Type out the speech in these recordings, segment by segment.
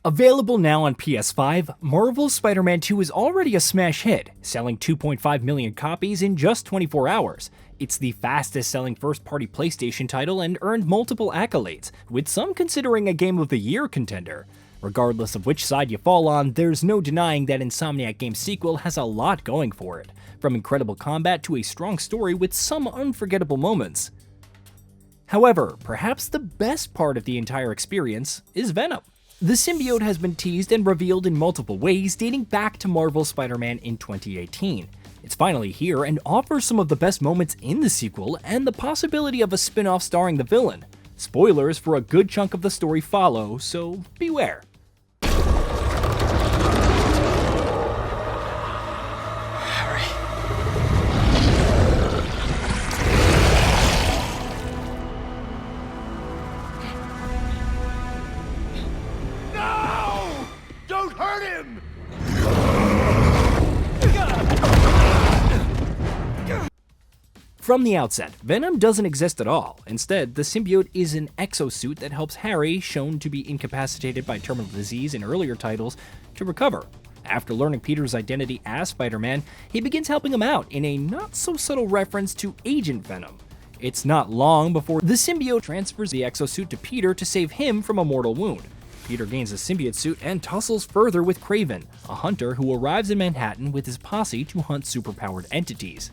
Available now on PS5, Marvel's Spider-Man 2 is already a smash hit, selling 2.5 million copies in just 24 hours. It's the fastest-selling first-party PlayStation title and earned multiple accolades, with some considering a Game of the Year contender. Regardless of which side you fall on, there's no denying that Insomniac Games' sequel has a lot going for it, from incredible combat to a strong story with some unforgettable moments. However, perhaps the best part of the entire experience is Venom. The symbiote has been teased and revealed in multiple ways dating back to Marvel's Spider-Man in 2018. It's finally here and offers some of the best moments in the sequel and the possibility of a spin-off starring the villain. Spoilers for a good chunk of the story follow, so beware. From the outset, Venom doesn't exist at all. Instead, the symbiote is an exosuit that helps Harry, shown to be incapacitated by terminal disease in earlier titles, to recover. After learning Peter's identity as Spider-Man, he begins helping him out in a not-so-subtle reference to Agent Venom. It's not long before the symbiote transfers the exosuit to Peter to save him from a mortal wound. Peter gains a symbiote suit and tussles further with Kraven, a hunter who arrives in Manhattan with his posse to hunt superpowered entities.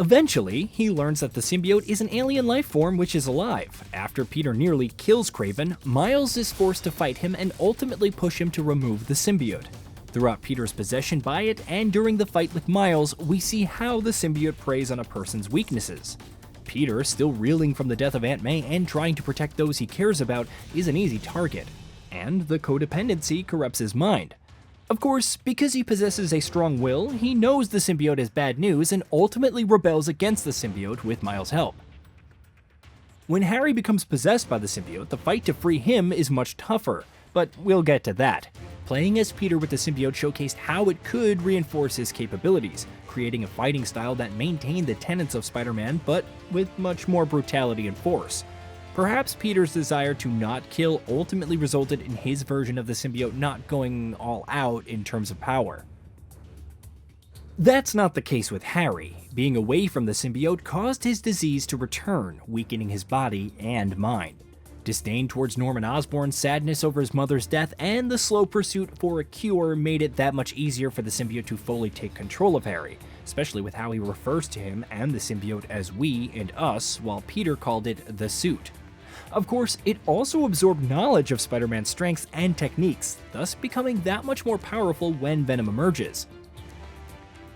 Eventually, he learns that the symbiote is an alien life form which is alive. After Peter nearly kills Kraven, Miles is forced to fight him and ultimately push him to remove the symbiote. Throughout Peter's possession by it and during the fight with Miles, we see how the symbiote preys on a person's weaknesses. Peter, still reeling from the death of Aunt May and trying to protect those he cares about, is an easy target. And the codependency corrupts his mind. Of course, because he possesses a strong will, he knows the symbiote is bad news and ultimately rebels against the symbiote with Miles' help. When Harry becomes possessed by the symbiote, the fight to free him is much tougher, but we'll get to that. Playing as Peter with the symbiote showcased how it could reinforce his capabilities, creating a fighting style that maintained the tenets of Spider-Man, but with much more brutality and force. Perhaps Peter's desire to not kill ultimately resulted in his version of the symbiote not going all out in terms of power. That's not the case with Harry. Being away from the symbiote caused his disease to return, weakening his body and mind. Disdain towards Norman Osborn, sadness over his mother's death, and the slow pursuit for a cure made it that much easier for the symbiote to fully take control of Harry, especially with how he refers to him and the symbiote as we and us, while Peter called it the suit. Of course, it also absorbed knowledge of Spider-Man's strengths and techniques, thus becoming that much more powerful when Venom emerges.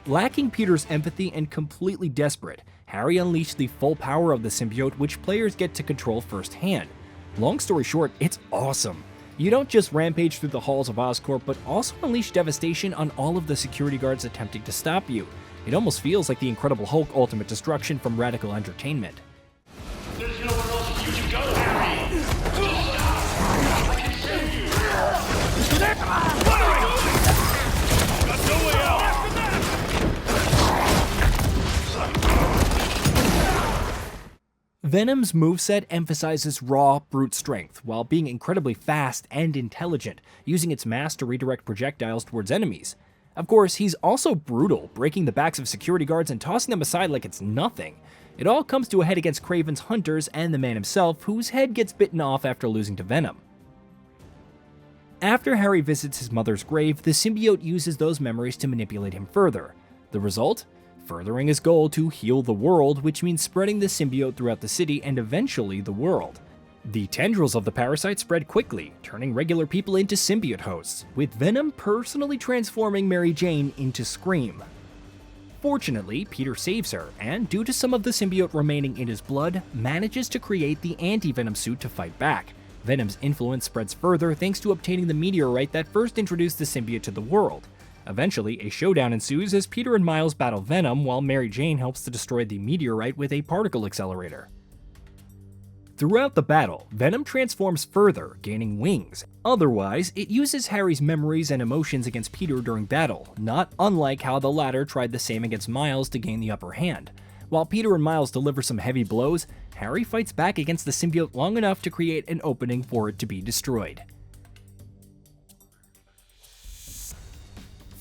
Lacking Peter's empathy and completely desperate, Harry unleashed the full power of the symbiote, which players get to control firsthand. Long story short, it's awesome. You don't just rampage through the halls of Oscorp, but also unleash devastation on all of the security guards attempting to stop you. It almost feels like the Incredible Hulk Ultimate Destruction from Radical Entertainment. There's nowhere else you can go, Harry! I can save you! Got no way out! Venom's moveset emphasizes raw, brute strength, while being incredibly fast and intelligent, using its mass to redirect projectiles towards enemies. Of course, he's also brutal, breaking the backs of security guards and tossing them aside like it's nothing. It all comes to a head against Kraven's hunters and the man himself, whose head gets bitten off after losing to Venom. After Harry visits his mother's grave, the symbiote uses those memories to manipulate him further. The result? Furthering his goal to heal the world, which means spreading the symbiote throughout the city and eventually the world. The tendrils of the parasite spread quickly, turning regular people into symbiote hosts, with Venom personally transforming Mary Jane into Scream. Fortunately, Peter saves her, and due to some of the symbiote remaining in his blood, manages to create the anti-Venom suit to fight back. Venom's influence spreads further thanks to obtaining the meteorite that first introduced the symbiote to the world. Eventually, a showdown ensues as Peter and Miles battle Venom while Mary Jane helps to destroy the meteorite with a particle accelerator. Throughout the battle, Venom transforms further, gaining wings. Otherwise, it uses Harry's memories and emotions against Peter during battle, not unlike how the latter tried the same against Miles to gain the upper hand. While Peter and Miles deliver some heavy blows, Harry fights back against the symbiote long enough to create an opening for it to be destroyed.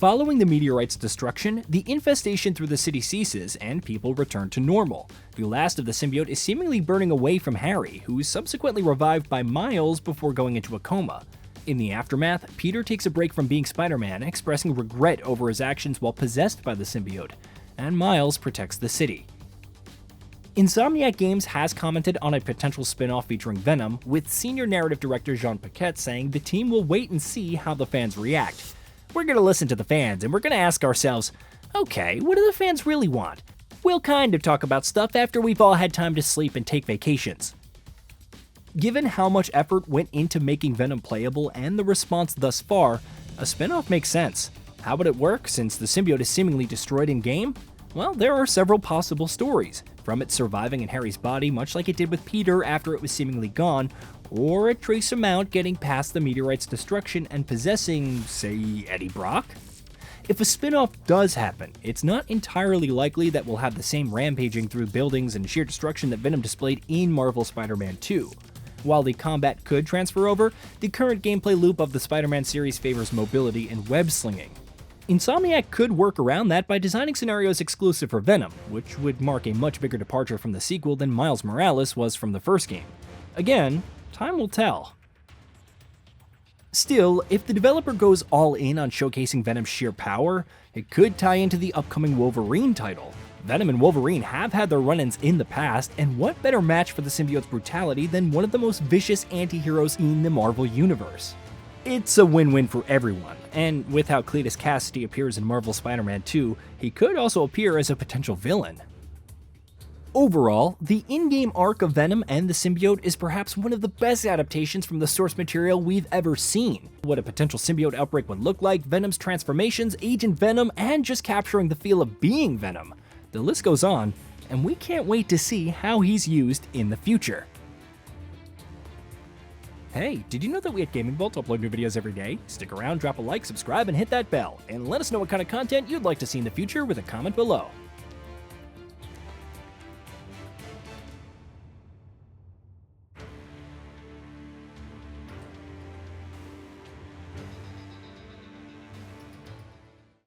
Following the meteorite's destruction, the infestation through the city ceases and people return to normal. The last of the symbiote is seemingly burning away from Harry, who is subsequently revived by Miles before going into a coma. In the aftermath, Peter takes a break from being Spider-Man, expressing regret over his actions while possessed by the symbiote, and Miles protects the city. Insomniac Games has commented on a potential spin-off featuring Venom, with senior narrative director Jean Paquette saying the team will wait and see how the fans react. We're gonna listen to the fans, and we're gonna ask ourselves, okay, what do the fans really want? We'll kind of talk about stuff after we've all had time to sleep and take vacations. Given how much effort went into making Venom playable and the response thus far, a spin-off makes sense. How would it work since the symbiote is seemingly destroyed in-game? Well, there are several possible stories, from it surviving in Harry's body much like it did with Peter after it was seemingly gone, or a trace amount getting past the meteorite's destruction and possessing, say, Eddie Brock? If a spin-off does happen, it's not entirely likely that we'll have the same rampaging through buildings and sheer destruction that Venom displayed in Marvel Spider-Man 2. While the combat could transfer over, the current gameplay loop of the Spider-Man series favors mobility and web-slinging. Insomniac could work around that by designing scenarios exclusive for Venom, which would mark a much bigger departure from the sequel than Miles Morales was from the first game. Again, time will tell. Still, if the developer goes all in on showcasing Venom's sheer power, it could tie into the upcoming Wolverine title. Venom and Wolverine have had their run-ins in the past, and what better match for the symbiote's brutality than one of the most vicious anti-heroes in the Marvel Universe? It's a win-win for everyone, and with how Cletus Cassidy appears in Marvel Spider-Man 2, he could also appear as a potential villain. Overall, the in-game arc of Venom and the symbiote is perhaps one of the best adaptations from the source material we've ever seen. What a potential symbiote outbreak would look like, Venom's transformations, Agent Venom, and just capturing the feel of being Venom. The list goes on, and we can't wait to see how he's used in the future. Hey, did you know that we at Gaming Vault upload new videos every day? Stick around, drop a like, subscribe, and hit that bell, and let us know what kind of content you'd like to see in the future with a comment below.